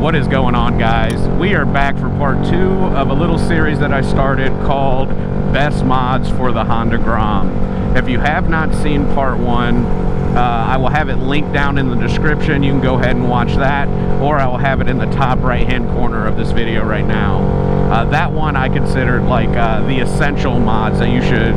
What is going on, guys? We are back for part 2 of a little series that I started called Best Mods for the Honda Grom. If you have not seen part 1, I will have it linked down in the description. You can go ahead and watch that, or I will have it in the top right hand corner of this video right now. That one I considered like the essential mods that you should,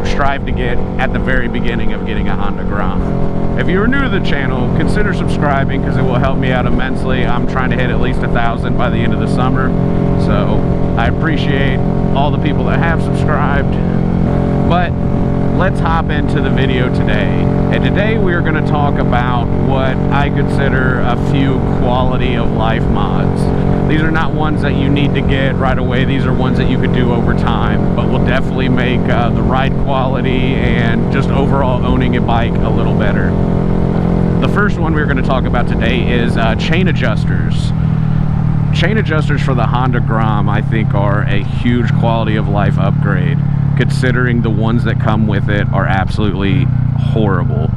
strive to get at the very beginning of getting a Honda Grom. If you're new to the channel, consider subscribing because it will help me out immensely. I'm trying to hit at least 1,000 by the end of the summer, so I appreciate all the people that have subscribed. But let's hop into the video today. And today we are going to talk about what I consider a few quality of life mods. These are not ones that you need to get right away. These are ones that you could do over time, but will definitely make the ride quality and just overall owning a bike a little better. The first one we're going to talk about today is chain adjusters. Chain adjusters for the Honda Grom, I think, are a huge quality of life upgrade, considering the ones that come with it are absolutely horrible.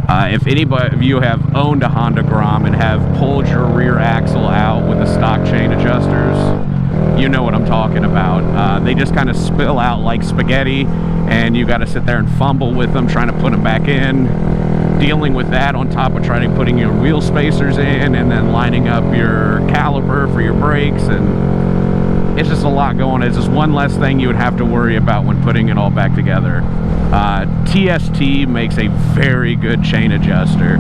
If anybody of you have owned a Honda Grom and have pulled your rear axle out with the stock chain adjusters, you know what I'm talking about. They just kind of spill out like spaghetti, and you got to sit there and fumble with them trying to put them back in, dealing with that on top of trying to putting your wheel spacers in and then lining up your caliper for your brakes, and it's just a lot going on. It's just one less thing you would have to worry about when putting it all back together. TST makes a very good chain adjuster.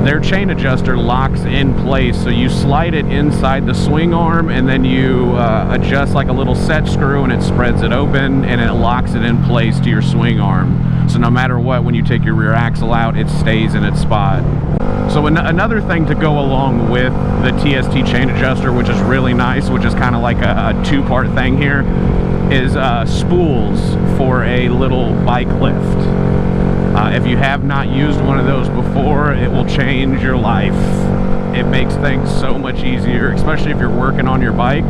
Their chain adjuster locks in place, so you slide it inside the swing arm and then you adjust like a little set screw and it spreads it open and it locks it in place to your swing arm. So no matter what, when you take your rear axle out, it stays in its spot. So another thing to go along with the TST chain adjuster, which is really nice, which is kind of like a two-part thing here, is spools for a little bike lift. If you have not used one of those before, it will change your life. It makes things so much easier, especially if you're working on your bike.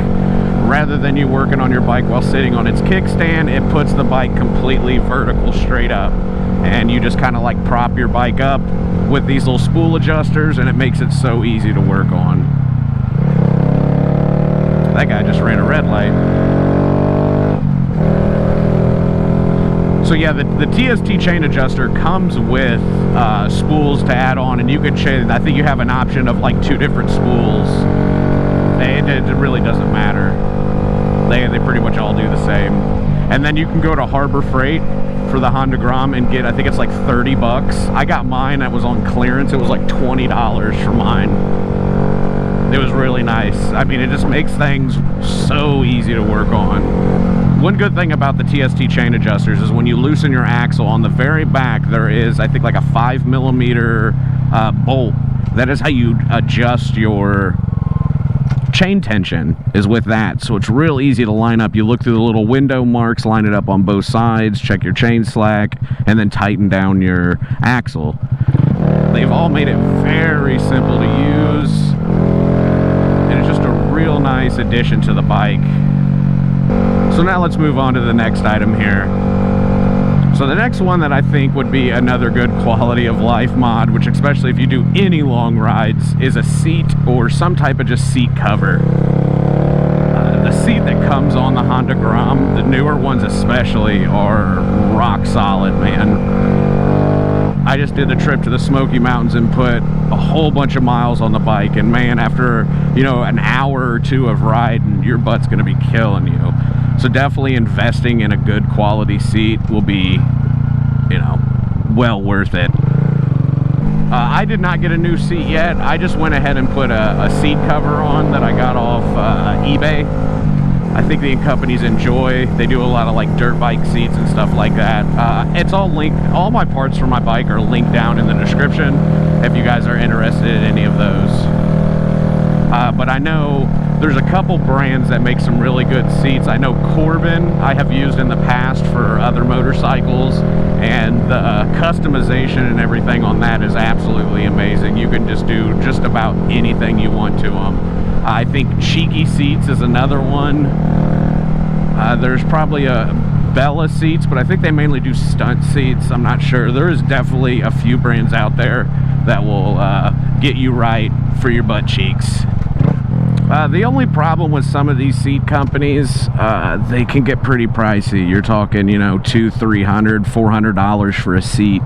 Rather than you working on your bike while sitting on its kickstand, it puts the bike completely vertical straight up. And you just kind of like prop your bike up with these little spool adjusters, and it makes it so easy to work on. That guy just ran a red light. So yeah, the TST chain adjuster comes with spools to add on, and you can change. I think you have an option of like 2 different spools. It really doesn't matter. They pretty much all do the same. And then you can go to Harbor Freight for the Honda Grom and get, I think it's like 30 bucks. I got mine that was on clearance. It was like $20 for mine. It was really nice. I mean, it just makes things so easy to work on. One good thing about the TST chain adjusters is when you loosen your axle, on the very back there is, I think, like a 5mm bolt. That is how you adjust your chain tension, is with that. So it's real easy to line up. You look through the little window marks, line it up on both sides, check your chain slack, and then tighten down your axle. They've all made it very simple to use, and it's just a real nice addition to the bike. So now let's move on to the next item here. So the next one that I think would be another good quality of life mod, which especially if you do any long rides, is a seat or some type of just seat cover. The seat that comes on the Honda Grom, the newer ones especially, are rock solid, man. I just did the trip to the Smoky Mountains and put a whole bunch of miles on the bike, and man, after an hour or 2 of riding, your butt's gonna be killing you. So definitely investing in a good quality seat will be, well worth it. I did not get a new seat yet. I just went ahead and put a seat cover on that I got off eBay. I think the company's Enjoy. They do a lot of like dirt bike seats and stuff like that. It's all linked. All my parts for my bike are linked down in the description if you guys are interested in any of those. But I know there's a couple brands that make some really good seats. I know Corbin I have used in the past for other motorcycles, and the customization and everything on that is absolutely amazing. You can just do just about anything you want to them. I think Cheeky Seats is another one. There's probably a Bella seats, but I think they mainly do stunt seats. I'm not sure. There is definitely a few brands out there that will get you right for your butt cheeks. The only problem with some of these seat companies, they can get pretty pricey. You're talking, you know, $200, $300, $400 for a seat.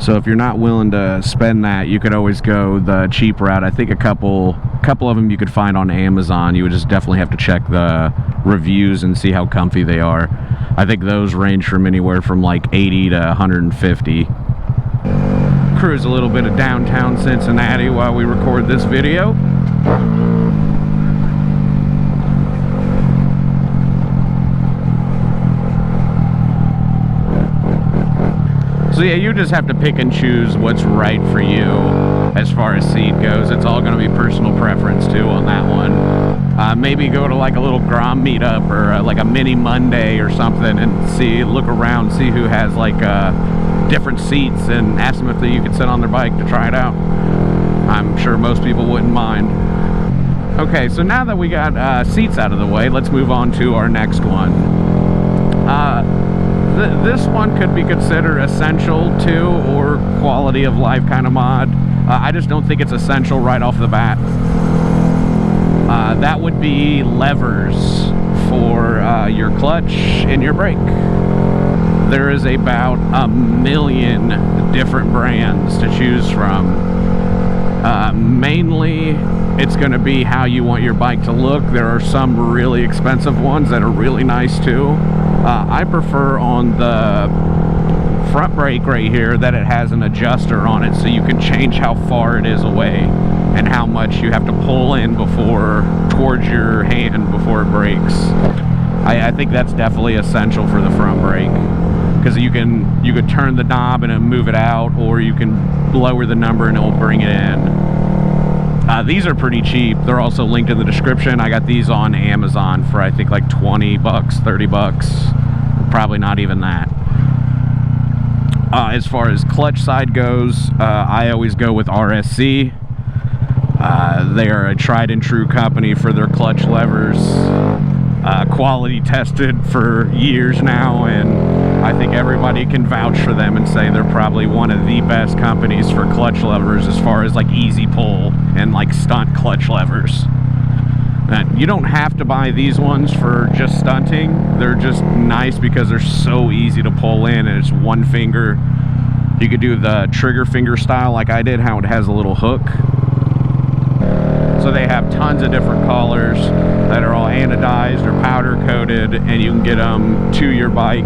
So if you're not willing to spend that, you could always go the cheap route. I think a couple of them you could find on Amazon. You would just definitely have to check the reviews and see how comfy they are. I think those range from anywhere from like 80 to 150. Cruise a little bit of downtown Cincinnati while we record this video. So yeah, you just have to pick and choose what's right for you as far as seat goes. It's all going to be personal preference too on that one. Maybe go to like a little Grom meetup or like a mini Monday or something and look around, see who has like different seats and ask them if you could sit on their bike to try it out. I'm sure most people wouldn't mind. Okay, so now that we got seats out of the way, let's move on to our next one. This one could be considered essential to or quality of life kind of mod. I just don't think it's essential right off the bat. That would be levers for your clutch and your brake. There is about 1 million different brands to choose from. Mainly, it's going to be how you want your bike to look. There are some really expensive ones that are really nice too. I prefer on the front brake right here that it has an adjuster on it, so you can change how far it is away and how much you have to pull in towards your hand before it brakes. I think that's definitely essential for the front brake, because you could turn the knob and move it out, or you can lower the number and it will bring it in. These are pretty cheap. They're also linked in the description. I got these on Amazon for I think like 20 bucks, 30 bucks. Probably not even that. As far as clutch side goes, I always go with RSC. They are a tried and true company for their clutch levers. Quality tested for years now, and I think everybody can vouch for them and say they're probably one of the best companies for clutch levers as far as like easy pull and like stunt clutch levers. You don't have to buy these ones for just stunting. They're just nice because they're so easy to pull in, and it's one finger. You could do the trigger finger style like I did, how it has a little hook. So they have tons of different colors that are all anodized or powder coated, and you can get them to your bike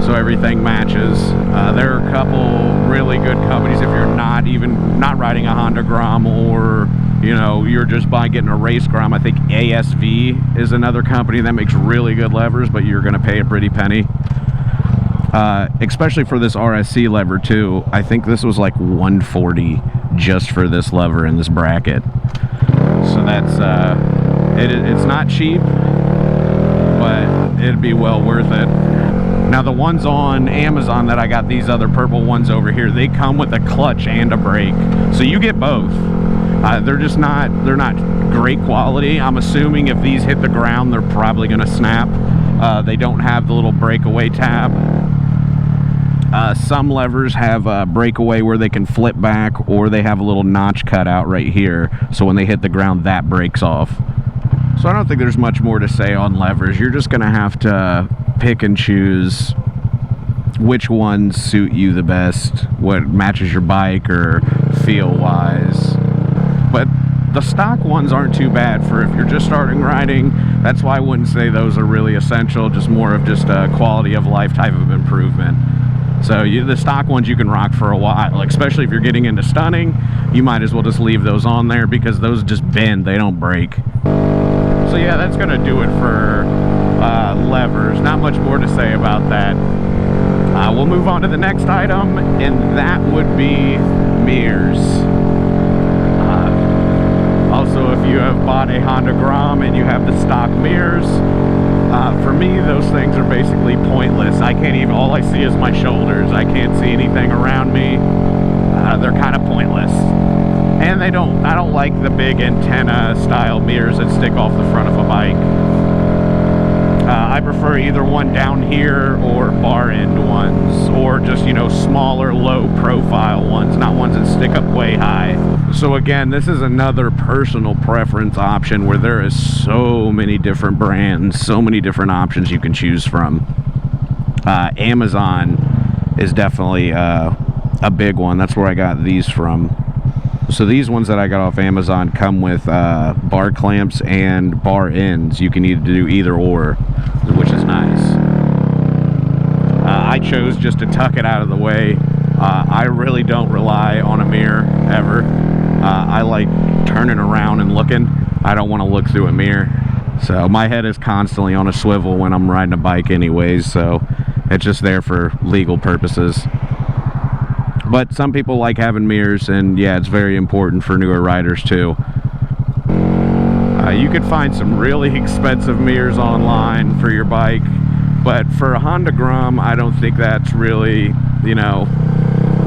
so everything matches. There are a couple really good companies if you're not riding a Honda Grom, or you know, you're just getting a race Grom. I think ASV is another company that makes really good levers, but you're going to pay a pretty penny. Especially for this RSC lever too. I think this was like $140 just for this lever in this bracket. So that's it's not cheap, but it'd be well worth it. Now the ones on Amazon that I got, these other purple ones over here, they come with a clutch and a brake, so you get both. They're not great quality. I'm assuming if these hit the ground, they're probably going to snap. They don't have the little breakaway tab. Some levers have a breakaway where they can flip back, or they have a little notch cut out right here, so when they hit the ground that breaks off. So I don't think there's much more to say on levers. You're just gonna have to pick and choose which ones suit you the best, what matches your bike or feel wise. But the stock ones aren't too bad for if you're just starting riding. That's why I wouldn't say those are really essential, just more of just a quality of life type of improvement. So the stock ones you can rock for a while, especially if you're getting into stunning. You might as well just leave those on there because those just bend, they don't break. So yeah, that's gonna do it for levers. Not much more to say about that. We'll move on to the next item, and that would be mirrors. Also, if you have bought a Honda Grom and you have the stock mirrors, for me, those things are basically pointless. I can't even, all I see is my shoulders. I can't see anything around me. They're kind of pointless. And I don't like the big antenna style mirrors that stick off the front of a bike. I prefer either one down here or bar end ones, or just, you know, smaller, low profile ones, not ones that stick up way high. So again, this is another personal preference option where there is so many different brands, so many different options you can choose from. Amazon is definitely a big one. That's where I got these from. So these ones that I got off Amazon come with bar clamps and bar ends. You can either do either or, which is nice. I chose just to tuck it out of the way. I really don't rely on a mirror ever. I like turning around and looking. I don't want to look through a mirror. So my head is constantly on a swivel when I'm riding a bike anyways, so it's just there for legal purposes. But some people like having mirrors, and yeah, it's very important for newer riders too. You could find some really expensive mirrors online for your bike, but for a Honda Grom, I don't think that's really, you know,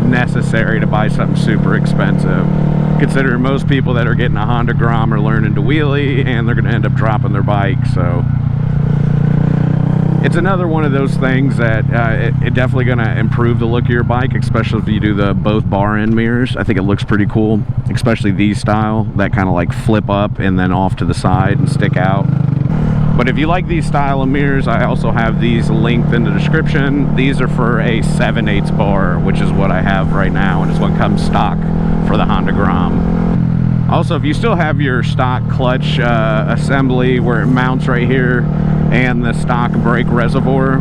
necessary to buy something super expensive. Considering most people that are getting a Honda Grom are learning to wheelie, and they're going to end up dropping their bike, so it's another one of those things that it definitely going to improve the look of your bike, especially if you do the both bar end mirrors. I think it looks pretty cool, especially these style that kind of like flip up and then off to the side and stick out. But if you like these style of mirrors, I also have these linked in the description. These are for a 7/8 bar, which is what I have right now, and it's what comes stock for the Honda Grom. Also, if you still have your stock clutch assembly where it mounts right here, and the stock brake reservoir,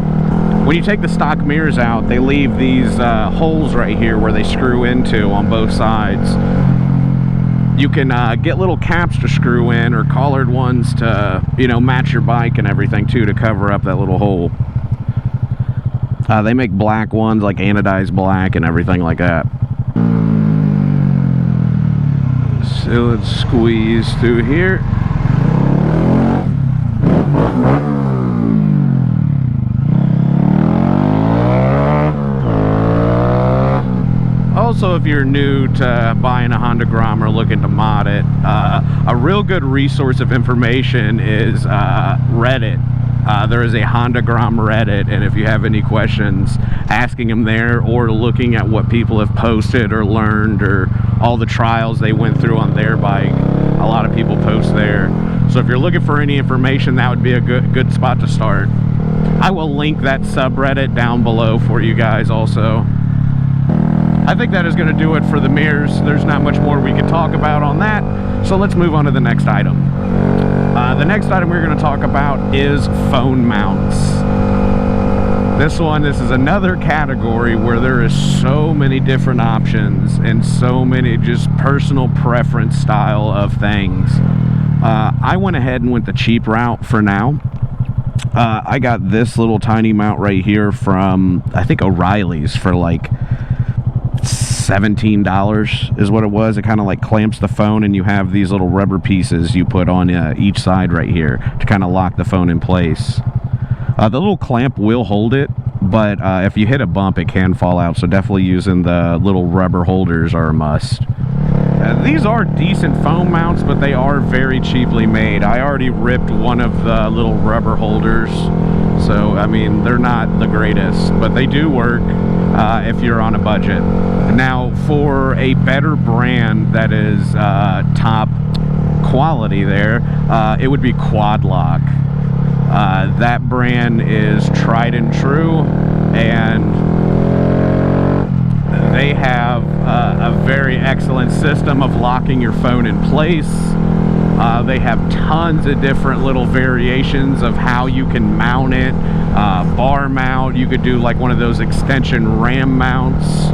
when you take the stock mirrors out, they leave these holes right here where they screw into on both sides. You can get little caps to screw in, or collared ones to, you know, match your bike and everything too, to cover up that little hole. They make black ones, like anodized black and everything like that. So let's squeeze through here. Also, if you're new to buying a Honda Grom or looking to mod it, a real good resource of information is Reddit. There is a Honda Grom Reddit, and if you have any questions, asking them there, or looking at what people have posted or learned, or all the trials they went through on their bike, a lot of people post there. So if you're looking for any information, that would be a good spot to start. I will link that subreddit down below for you guys also. I think that is going to do it for the mirrors. There's not much more we can talk about on that, so let's move on to the next item. The next item we're going to talk about is phone mounts. This is another category where there is so many different options and so many just personal preference style of things. I went ahead and went the cheap route for now. I got this little tiny mount right here from, I think, O'Reilly's for like $17 is what it was. It kind of like clamps the phone, and you have these little rubber pieces you put on each side right here to kind of lock the phone in place. The little clamp will hold it, but if you hit a bump, it can fall out, so definitely using the little rubber holders are a must. These are decent phone mounts, but they are very cheaply made. I already ripped one of the little rubber holders, so I mean, they're not the greatest, but they do work if you're on a budget. Now, for a better brand that is top quality there, it would be Quad Lock. That brand is tried and true, and they have a very excellent system of locking your phone in place. They have tons of different little variations of how you can mount it. Bar mount, you could do like one of those extension RAM mounts.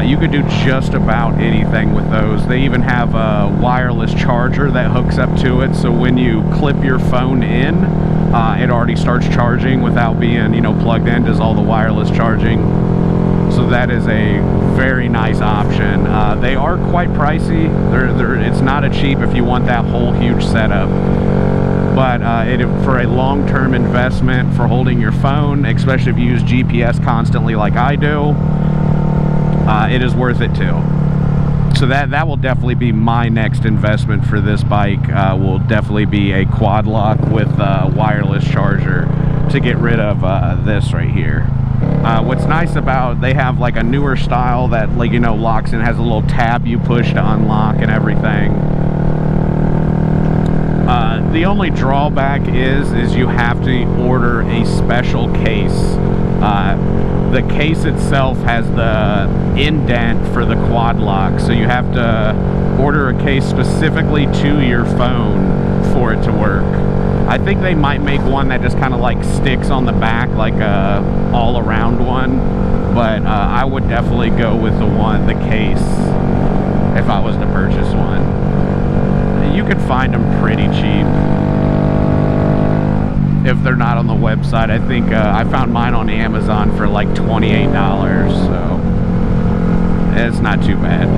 You could do just about anything with those. They even have a wireless charger that hooks up to it, so when you clip your phone in, it already starts charging without being, you know, plugged in, does all the wireless charging. So that is a very nice option. They are quite pricey. It's not a cheap if you want that whole huge setup. But for a long-term investment for holding your phone, especially if you use GPS constantly like I do, it is worth it too. So that will definitely be my next investment for this bike. Will definitely be a quad lock with a wireless charger to get rid of this right here. What's nice about, they have like a newer style that, like, you know, locks and has a little tab you push to unlock and everything. The only drawback is you have to order a special case. The case itself has the indent for the quad lock, so you have to order a case specifically to your phone for it to work. I think they might make one that just kind of like sticks on the back, like a all-around one, but I would definitely go with the case if I was to purchase one. You can find them pretty cheap if they're not on the website. I think I found mine on Amazon for like $28, so it's not too bad.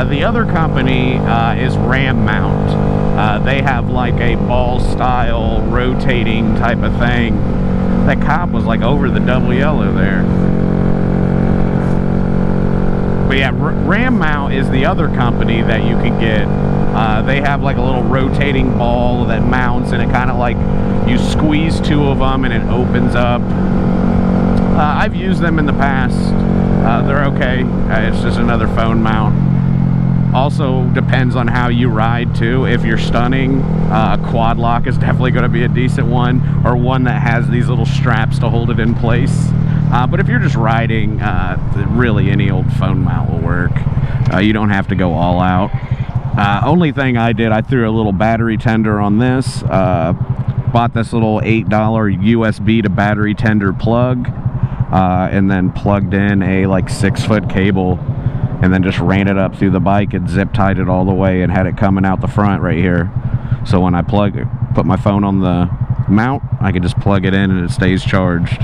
The other company is Ram Mount. They have like a ball style rotating type of thing. That cop was like over the double yellow there. But yeah, Ram Mount is the other company that you can get. They have like a little rotating ball that mounts, and it kind of like, you squeeze two of them and it opens up. I've used them in the past. They're okay. It's just another phone mount. Also depends on how you ride too. If you're stunning, a quad lock is definitely going to be a decent one, or one that has these little straps to hold it in place. But if you're just riding, really any old phone mount will work. You don't have to go all out. Only thing I did, I threw a little battery tender on this. Bought this little $8 USB to battery tender plug, and then plugged in a like 6-foot cable, and then just ran it up through the bike and zip tied it all the way and had it coming out the front right here. So when I put my phone on the mount, I can just plug it in and it stays charged.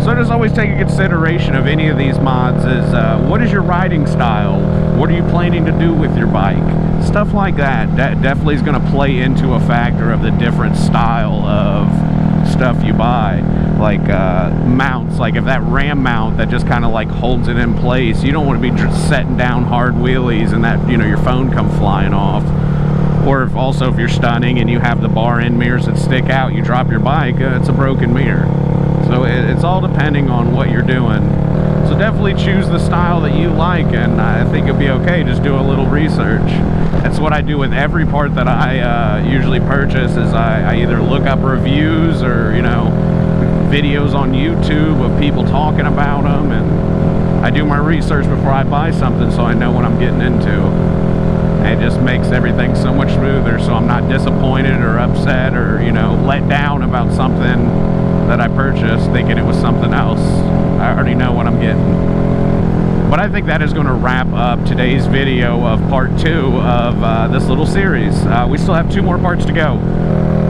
So just always take a consideration of any of these mods is, what is your riding style? What are you planning to do with your bike? Stuff like that, definitely is going to play into a factor of the different style of stuff you buy. Like mounts, like if that Ram mount that just kind of like holds it in place, you don't want to be just setting down hard wheelies and that, you know, your phone come flying off. Or if you're stunning and you have the bar end mirrors that stick out, you drop your bike, it's a broken mirror. So it's all depending on what you're doing. So definitely choose the style that you like, and I think it'll be okay. Just do a little research. That's what I do with every part that I usually purchase. Is I either look up reviews or, you know, videos on YouTube of people talking about them, and I do my research before I buy something so I know what I'm getting into. And it just makes everything so much smoother, so I'm not disappointed or upset or, you know, let down about something that I purchased thinking it was something else. I already know what I'm getting. But I think that is going to wrap up today's video of part 2 of this little series. We still have 2 more parts to go.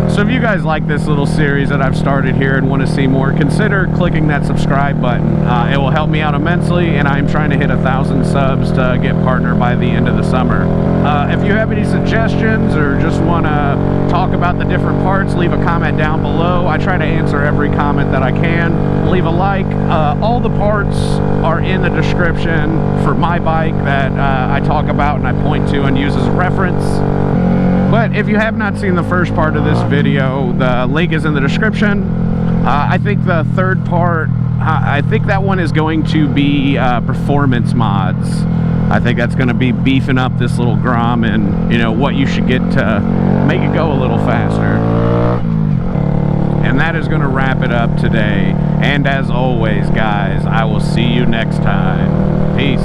So if you guys like this little series that I've started here and want to see more, consider clicking that subscribe button. It will help me out immensely, and I'm trying to hit 1,000 subs to get partner by the end of the summer. If you have any suggestions or just want to talk about the different parts, leave a comment down below. I try to answer every comment that I can. Leave a like. All the parts are in the description for my bike that I talk about and I point to and use as a reference. But if you have not seen the first part of this video, the link is in the description. I think the third part, I think that one is going to be performance mods. I think that's going to be beefing up this little Grom and, you know, what you should get to make it go a little faster. And that is going to wrap it up today. And as always, guys, I will see you next time. Peace.